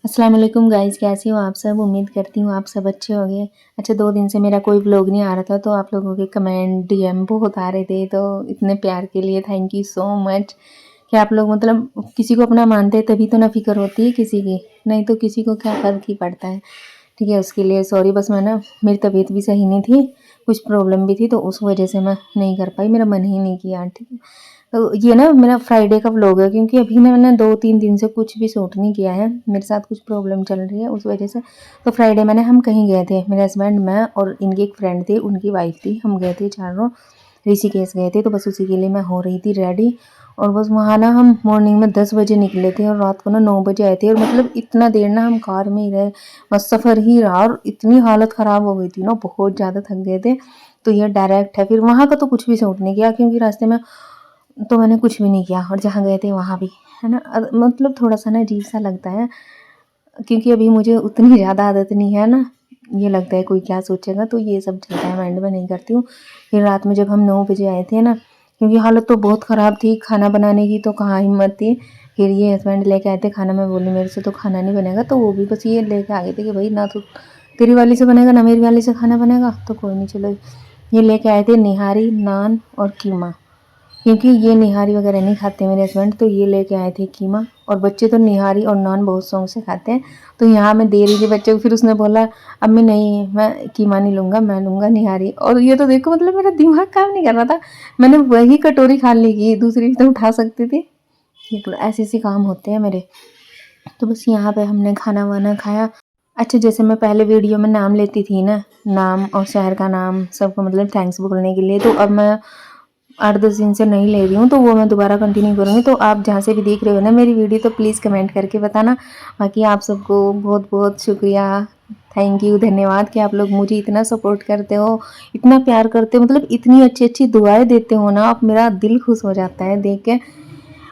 अस्सलाम वालेकुम गाइस, कैसे हो आप सब। उम्मीद करती हूँ आप सब अच्छे होंगे। अच्छा, 2 दिन से मेरा कोई व्लॉग नहीं आ रहा था, तो आप लोगों के कमेंट डीएम बहुत आ रहे थे, तो इतने प्यार के लिए थैंक यू सो मच कि आप लोग मतलब किसी को अपना मानते हैं तभी तो ना फिक्र होती है किसी की, नहीं तो किसी को क्या फ़र्क ही पड़ता है। ठीक है, उसके लिए सॉरी। बस मैं ना मेरी तबीयत भी सही नहीं थी, कुछ प्रॉब्लम भी थी, तो उस वजह से मैं नहीं कर पाई, मेरा मन ही नहीं किया। ठीक है, तो ये ना मेरा फ्राइडे का व्लॉग है, क्योंकि अभी ना मैंने 2-3 दिन से कुछ भी शूट नहीं किया है, मेरे साथ कुछ प्रॉब्लम चल रही है उस वजह से। तो फ्राइडे मैंने हम कहीं गए थे, मेरे हस्बैंड, मैं और इनकी एक फ्रेंड थी, उनकी वाइफ थी, हम गए थे चारों ऋषिकेश गए थे। तो बस उसी के लिए मैं हो रही थी रेडी, और बस वहाँ ना हम मॉर्निंग में 10 बजे निकले थे और रात को ना 9 बजे आए थे, और मतलब इतना देर ना हम कार में ही रहे, बस सफ़र ही रहा, और इतनी हालत ख़राब हो गई थी ना, बहुत ज़्यादा थक गए थे। तो ये डायरेक्ट है, फिर वहाँ का तो कुछ भी शूट नहीं किया, क्योंकि रास्ते में तो मैंने कुछ भी नहीं किया, और जहाँ गए थे वहाँ भी है ना, मतलब थोड़ा सा ना अजीब सा लगता है, क्योंकि अभी मुझे उतनी ज़्यादा आदत नहीं है ना, ये लगता है कोई क्या सोचेगा, तो ये सब चलता है, माइंड में नहीं करती हूँ। फिर रात में जब हम 9 बजे आए थे ना, क्योंकि हालत तो बहुत ख़राब थी, खाना बनाने की तो कहाँ हिम्मत थी। फिर ये हस्बैंड लेके आए थे खाना, मैं बोली मेरे से तो खाना नहीं बनेगा, तो वो भी बस ये लेके आ गए थे कि भाई ना तो तेरी वाली से बनेगा ना मेरी वाली से खाना बनेगा, तो कोई नहीं चलो। ये लेके आए थे निहारी, नान और कीमा, क्योंकि ये निहारी वगैरह नहीं खाते मेरे हस्बैंड, तो ये लेके आए थे कीमा, और बच्चे तो निहारी और नान बहुत शौक से खाते हैं। तो यहाँ मैं दे रही थी बच्चे को, फिर उसने बोला अम्मी नहीं मैं कीमा नहीं लूँगा, मैं लूँगा निहारी। और ये तो देखो मतलब मेरा दिमाग काम नहीं कर रहा था, मैंने वही कटोरी खा ली की, दूसरी भी तो उठा सकती थी। ये तो ऐसे ऐसे काम होते हैं मेरे। तो बस यहाँ पे हमने खाना वाना खाया। अच्छा, जैसे मैं पहले वीडियो में नाम लेती थी ना, नाम और शहर का नाम सबको मतलब थैंक्स बोलने के लिए, तो अब मैं 8-10 दिन से नहीं ले रही हूँ, तो वो मैं दोबारा कंटिन्यू करूँगी। तो आप जहाँ से भी देख रहे हो ना मेरी वीडियो, तो प्लीज़ कमेंट करके बताना। बाकी आप सबको बहुत बहुत शुक्रिया, थैंक यू, धन्यवाद कि आप लोग मुझे इतना सपोर्ट करते हो, इतना प्यार करते हो, मतलब इतनी अच्छी अच्छी दुआएं देते हो ना आप, मेरा दिल खुश हो जाता है देख के।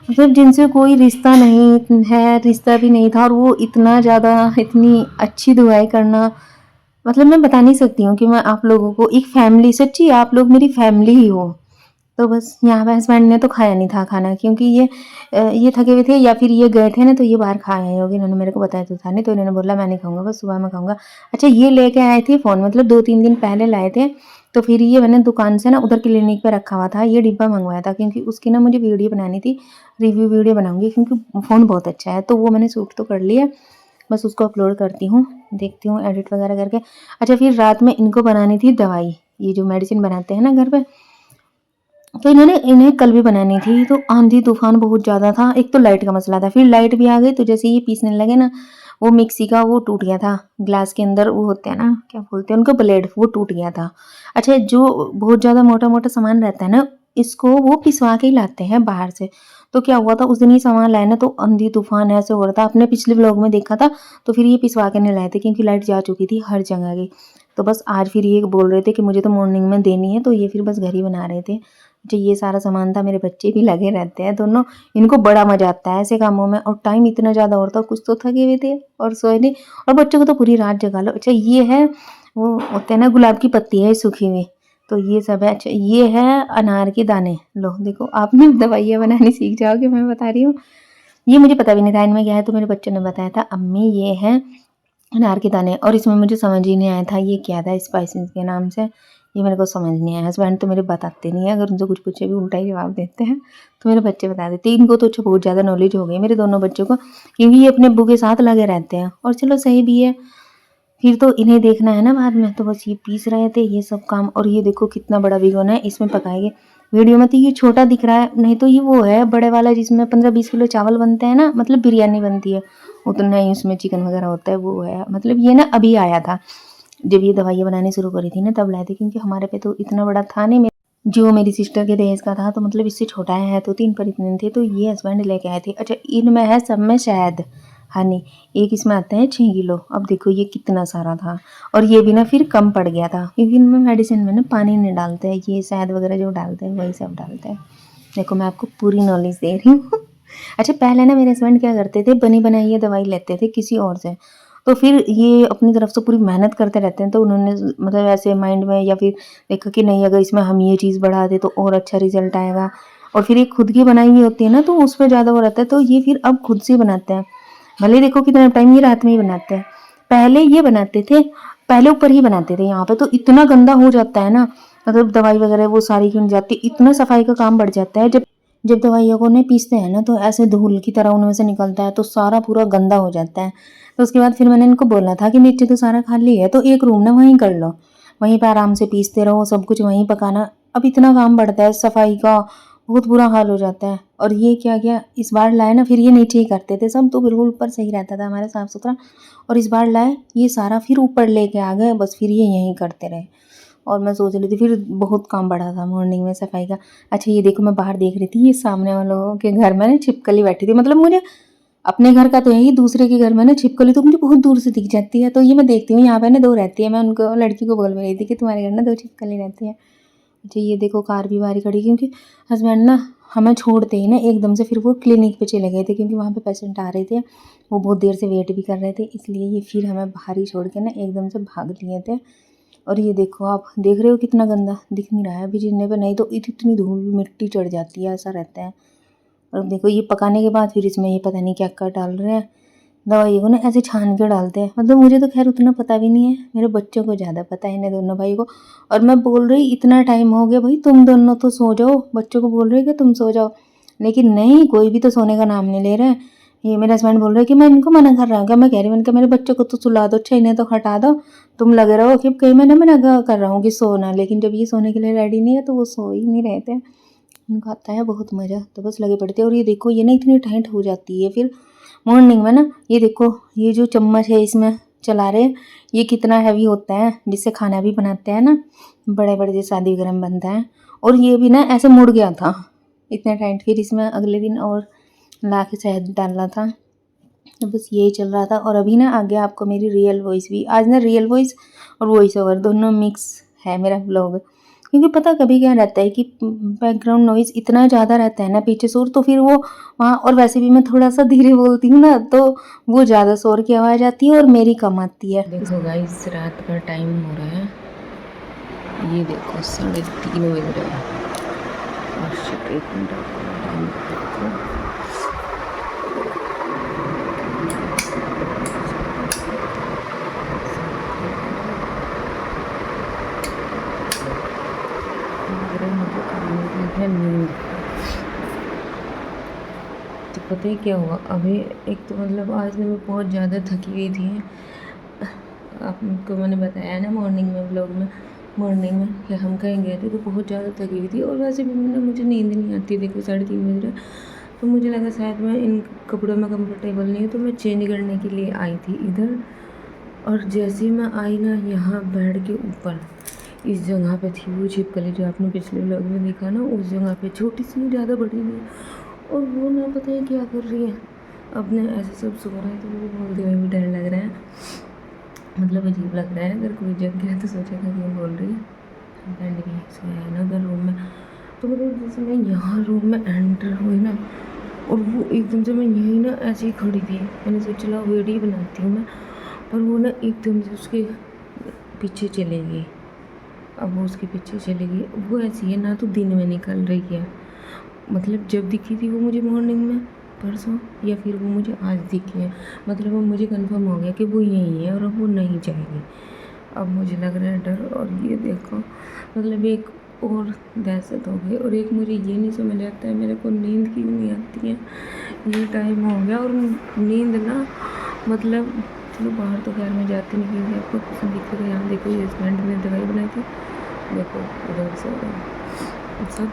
मतलब जिनसे कोई रिश्ता नहीं है, रिश्ता भी नहीं था, और वो इतना ज़्यादा इतनी अच्छी दुआएं करना, मतलब मैं बता नहीं सकती हूँ कि मैं आप लोगों को एक फैमिली, सच्ची आप लोग मेरी फैमिली ही हो। तो बस यहाँ पे हस्बैंड ने तो खाया नहीं था खाना, क्योंकि ये थके हुए थे, या फिर ये गए थे ना, तो ये बाहर खा आए होंगे, इन्होंने मेरे को बताया तो था नहीं, तो इन्होंने बोला मैं नहीं खाऊंगा, बस सुबह में खाऊंगा। अच्छा, ये लेके आए थे फ़ोन, मतलब 2-3 दिन पहले लाए थे, तो फिर ये मैंने दुकान से ना उधर क्लिनिक पे रखा हुआ था, ये डिब्बा मंगवाया था, क्योंकि उसकी ना मुझे वीडियो बनानी थी, रिव्यू वीडियो बनाऊंगी, क्योंकि फ़ोन बहुत अच्छा है। तो वो मैंने शूट तो कर लिया, बस उसको अपलोड करती हूँ, देखती हूँ एडिट वगैरह करके। अच्छा, फिर रात में इनको बनानी थी दवाई, ये जो मेडिसिन बनाते हैं ना घर पे, तो इन्हें कल भी बनानी थी, तो आंधी तूफान बहुत ज़्यादा था, एक तो लाइट का मसला था, फिर लाइट भी आ गई, तो जैसे ये पीसने लगे ना, वो मिक्सी का वो टूट गया था, ग्लास के अंदर वो होते हैं ना, क्या बोलते हैं उनको, ब्लेड, वो टूट गया था। अच्छा, जो बहुत ज़्यादा मोटा मोटा सामान रहता है ना, इसको वो पिसवा के ही लाते हैं बाहर से। तो क्या हुआ था, उस दिन ये सामान लाए ना, तो आंधी तूफान ऐसे हो रहा था, आपने पिछले ब्लॉग में देखा था। तो फिर ये पिसवा के नहीं लाए थे, क्योंकि लाइट जा चुकी थी हर जगह की। तो बस आज फिर ये बोल रहे थे कि मुझे तो मॉर्निंग में देनी है, तो ये फिर बस घर ही बना रहे थे। जो ये सारा सामान था, मेरे बच्चे भी लगे रहते हैं दोनों, इनको बड़ा मजा आता है ऐसे कामों में, और टाइम इतना ज़्यादा और था, कुछ तो थके हुए थे और सोए नहीं, और बच्चों को तो पूरी रात जगा लो। अच्छा, ये है वो होते हैं ना, गुलाब की पत्ती है सूखी हुई, तो ये सब है। अच्छा, ये है अनार के दाने, लो देखो आप भी दवाइयाँ बनानी सीख जाओगे, मैं बता रही हूँ। ये मुझे पता भी नहीं था इनमें क्या है, तो मेरे बच्चों ने बताया था अम्मी ये है अनार के दाने, और इसमें मुझे समझ ही नहीं आया था ये क्या था, स्पाइसेस के नाम से, ये मेरे को समझ नहीं आया। हस्बैंड तो मेरे बताते नहीं है, अगर उनसे कुछ पूछे भी उल्टा ही जवाब देते हैं, तो मेरे बच्चे बता देते हैं। इनको तो अच्छा बहुत ज़्यादा नॉलेज हो गई मेरे दोनों बच्चों को, क्योंकि ये अपने अब्बू के साथ लगे रहते हैं, और चलो सही भी है, फिर तो इन्हें देखना है ना बाद में। तो बस ये पीस रहे थे ये सब काम, और ये देखो कितना बड़ा भिगोना है, इसमें पकाएंगे। वीडियो में तो ये छोटा दिख रहा है, नहीं तो ये वो है बड़े वाला, जिसमें 15-20 किलो चावल बनते हैं ना, मतलब बिरयानी बनती है उतना ही, उसमें चिकन वगैरह होता है, वो है। मतलब ये ना अभी आया था, जब ये दवाइयाँ बनानी शुरू करी थी ना, तब लाए थे, क्योंकि हमारे पे तो इतना बड़ा था नहीं, जो मेरी सिस्टर के दहेज का था, तो मतलब इससे छोटा है, तो 3 पर इतने थे, तो ये हस्बैंड लेके आए थे। अच्छा, इनमें है सब में शहद, हनी, एक इसमें आता है 6 किलो। अब देखो ये कितना सारा था, और ये भी ना फिर कम पड़ गया था, क्योंकि इनमें मेडिसिन में ना पानी नहीं डालते हैं, ये शहद वगैरह जो डालते हैं वही सब डालते हैं। देखो मैं आपको पूरी नॉलेज दे रही हूँ। अच्छा, पहले ना मेरे हस्बैंड क्या करते थे, बनी बनाई ये दवाई लेते थे किसी और से, तो फिर ये अपनी तरफ से पूरी मेहनत करते रहते हैं, तो उन्होंने मतलब ऐसे माइंड में, या फिर देखा कि नहीं अगर इसमें हम ये चीज़ बढ़ा दें तो और अच्छा रिजल्ट आएगा, और फिर ये खुद की बनाई हुई होती है ना, तो उसमें ज़्यादा वो रहता है, तो ये फिर अब खुद से बनाते हैं। भले देखो कितना टाइम ये रात में ही बनाते हैं। पहले ये बनाते थे, पहले ऊपर ही बनाते थे, यहाँ पे तो इतना गंदा हो जाता है ना, मतलब दवाई वगैरह वो सारी क्यों जाती है, इतना सफाई का काम बढ़ जाता है। जब जब दवाइयों को उन्हें पीसते हैं ना तो ऐसे धूल की तरह उनमें से निकलता है, तो सारा पूरा गंदा हो जाता है। तो उसके बाद फिर मैंने इनको बोला था कि नीचे तो सारा खाली है, तो एक रूम ना वहीं कर लो, वहीं पे आराम से पीसते रहो, सब कुछ वहीं पकाना। अब इतना काम बढ़ता है सफाई का, बहुत बुरा हाल हो जाता है। और ये क्या किया इस बार लाए ना, फिर ये नीचे ही करते थे सब, तो बिल्कुल ऊपर सही रहता था हमारा साफ सुथरा। और इस बार लाए ये सारा फिर ऊपर लेके आ गए, बस फिर ये यहीं करते रहे। और मैं सोच रही थी फिर बहुत काम बढ़ा था मॉर्निंग में सफाई का। अच्छा ये देखो मैं बाहर देख रही थी, ये सामने वालों के घर में ना छिपकली बैठी थी, मतलब मुझे अपने घर का तो है ही, दूसरे के घर में ना छिपकली तो मुझे बहुत दूर से दिख जाती है। तो ये मैं देखती हूँ यहाँ पे ना 2 रहती है, मैं उनको लड़की को बोल रही थी कि तुम्हारे घर ना 2 छिपकली रहती है। अच्छा ये देखो कार भी बाहर खड़ी, क्योंकि हस्बैंड ना हमें छोड़ते ही ना एकदम से फिर वो क्लिनिक पे चले गए थे, क्योंकि वहाँ पे पेशेंट आ रहे थे, वो बहुत देर से वेट भी कर रहे थे, इसलिए ये फिर हमें बाहर ही छोड़ के ना एकदम से भाग लिए थे। और ये देखो आप देख रहे हो कितना गंदा दिख नहीं रहा है अभी जिन्ने पे, नहीं तो इतनी धूल मिट्टी चढ़ जाती है, ऐसा रहता है। और देखो ये पकाने के बाद फिर इसमें ये पता नहीं क्या क्या डाल रहे हैं, दवाई को ना ऐसे छान के डालते हैं। मतलब मुझे तो खैर उतना पता भी नहीं है, मेरे बच्चों को ज़्यादा पता है, इन्हें दोनों भाई को। और मैं बोल रही इतना टाइम हो गया भाई तुम दोनों तो सो जाओ, बच्चों को बोल रही कि तुम सो जाओ, लेकिन नहीं कोई भी तो सोने का नाम नहीं ले रहा है। ये मेरे हस्बैंड बोल रहे कि मैं इनको मना कर रहा हूँ क्या, मैं कह रही हूँ मैंने मेरे बच्चों को तो सुला दो, अच्छा इन्हें तो हटा दो, तुम लगे रहो कि कहीं मैंने मना कर रहा हूँ कि सोना, लेकिन जब ये सोने के लिए रेडी नहीं है तो वो सो ही नहीं रहे थे। उनको आता है बहुत मज़ा, तो बस लगे पड़ते हैं। और ये देखो ये ना इतनी टाइट हो जाती है फिर मॉर्निंग में ना, ये देखो ये जो चम्मच है इसमें चला रहे, ये कितना हैवी होता है, जिससे खाना भी बनाते हैं ना, बड़े बड़े जो शादी वगैरह में बनता है। और ये भी ना ऐसे मुड़ गया था इतना टाइट, फिर इसमें अगले दिन और ला के शहद डाला था। तो बस यही चल रहा था। और अभी ना आगे आपको मेरी रियल वॉइस भी, आज ना रियल वॉइस और वॉइस ओवर दोनों मिक्स है मेरा ब्लॉग, क्योंकि पता कभी क्या रहता है कि बैकग्राउंड नॉइज़ इतना ज़्यादा रहता है ना पीछे शोर, तो फिर वो वहाँ, और वैसे भी मैं थोड़ा सा धीरे बोलती हूँ ना, तो वो ज़्यादा शोर की आवाज़ आती है और मेरी कम आती है। देखो गाइस रात का टाइम हो रहा है, ये देखो 3:30 बज रहे हैं। और शिट, 1 मिनट आपको टाइम देखो, है नींद। तो पता ही क्या हुआ अभी, एक तो मतलब आज मैं बहुत ज़्यादा थकी हुई थी, आपको मैंने बताया ना मॉर्निंग में ब्लॉग में, मॉर्निंग में कि हम कहीं गए थे तो बहुत ज़्यादा थकी हुई थी। और वैसे भी मुझे नींद नहीं आती, देखो 3:30 बज रहे, तो मुझे लगा शायद मैं इन कपड़ों में कंफर्टेबल नहीं हूँ, तो मैं चेंज करने के लिए आई थी इधर। और जैसे ही मैं आई ना, यहाँ बेड के ऊपर इस जगह पे थी वो छिपकली जो आपने पिछले व्लॉग में देखा ना, उस जगह पे छोटी सी, ज़्यादा बड़ी नहीं, और वो ना पता है क्या कर रही है, अपने ऐसे सब सो रहे हैं, तो मुझे बोलते हुए भी डर लग रहा है, मतलब अजीब लग रहा है, अगर कोई जग गया तो सोचेगा कि बोल रही है। फ्रेंड भी सोया है ना उधर रूम में, तो मतलब जैसे मैं यहाँ रूम में एंटर हुई ना, और वो एकदम से, मैं यहीं ना ऐसे ही खड़ी थी, मैंने सोचा चला वीडियो बनाती हूँ मैं, पर वो ना एकदम से उसके पीछे चले गई। अब वो उसके पीछे चली गई, वो ऐसी है ना तो दिन में निकल रही है, मतलब जब दिखी थी वो मुझे मॉर्निंग में परसों, या फिर वो मुझे आज दिखी है, मतलब अब मुझे कंफर्म हो गया कि वो यही है और अब वो नहीं जाएगी। अब मुझे लग रहा है डर। और ये देखो मतलब एक और दहशत हो गई, और एक मुझे ये नहीं समझ आता है मेरे को नींद क्यों नहीं आती है, ये टाइम हो गया और नींद ना, मतलब चलो बाहर तो खैर मैं जाती नहीं, क्योंकि आपको कुछ दिखेगा। यहाँ देखो ये हस्बैंड ने दवाई बनाई थी, देखो उधर से सब,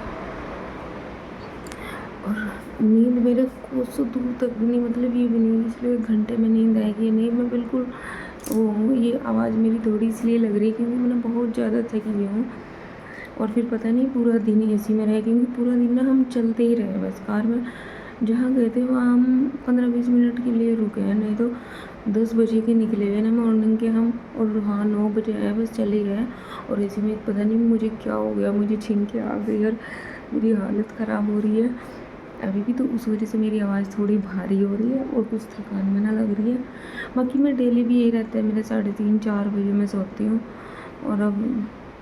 और नींद मेरे कोसों दूर तक भी नहीं, मतलब ये भी नहीं इसलिए 1 घंटे में नींद आएगी नहीं, मैं बिल्कुल वो हूँ। ये आवाज़ मेरी थोड़ी इसलिए लग रही है क्योंकि मैं बहुत ज़्यादा थकी हुई हूँ, और फिर पता नहीं पूरा दिन एसी में रहे, क्योंकि पूरा दिन ना हम चलते ही रहे, बस कार में जहाँ गए थे वहाँ हम 15-20 मिनट के लिए रुके हैं, नहीं तो 10 बजे के निकले हुए ना मॉर्निंग के हम, और हाँ 9 बजे आए, बस चल ही रहे। और ऐसे में पता नहीं मुझे क्या हो गया, मुझे छीन के आ गई और मेरी हालत ख़राब हो रही है अभी भी, तो उस वजह से मेरी आवाज़ थोड़ी भारी हो रही है और कुछ थकान में ना लग रही है। बाकी मैं डेली भी यही रहता है, मेरे 3:30-4 बजे मैं सोती हूँ, और अब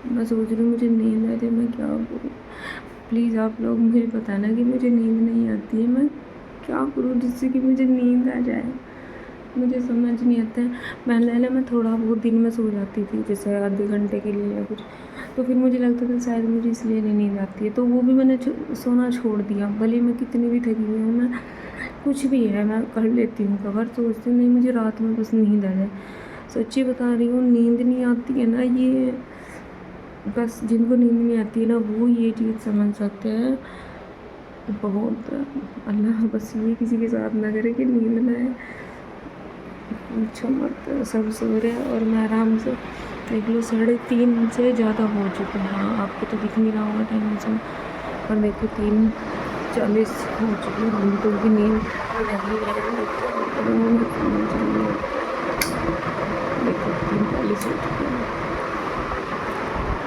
मैं सोच रही हूँ मुझे नींद आती है, मैं क्या करूँ। प्लीज़ आप लोग मुझे बताना कि मुझे नींद नहीं आती है, मैं क्या करूँ जिससे कि मुझे नींद आ जाए। मुझे समझ नहीं आता है। पहले मैं थोड़ा बहुत दिन में सो जाती थी, जैसे आधे घंटे के लिए या कुछ, तो फिर मुझे लगता था शायद मुझे इसलिए नींद आती है, तो वो भी मैंने सोना छोड़ दिया। भले मैं कितनी भी थकी हुई हूँ, मैं कुछ भी है मैं कर लेती हूँ कवर, सोचती हूँ नहीं मुझे रात में बस नींद आ जाए। सच्ची बता रही हूँ, नींद नहीं आती है ना, ये बस जिनको नींद नहीं आती है ना वो ये चीज़ समझ सकते हैं। बहुत अल्लाह बस ये किसी के साथ ना करे कि नींद ना आए। अच्छा मत, सब सो रहे हैं और मैं आराम से, देख लो 3:30 से ज़्यादा हो चुके हैं। हाँ आपको तो दिख नहीं रहा होगा टाइम से, और देखो 3:40 हो चुकी है, बिल्कुल भी नींद नहीं है। देखो 3:40 हो चुके हैं।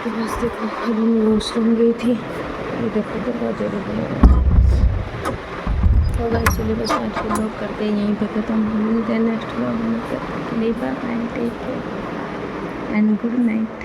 तो बस देखो अभी मैं वॉशरूम गई थी, ये देखो दरवाजा भी बना। तो गाइस चलिए बस आज के ब्लॉग करते हैं यहीं पे खत्म। मिलते हैं नेक्स्ट ब्लॉग में, तब तक के लिए bye bye, take care and good night.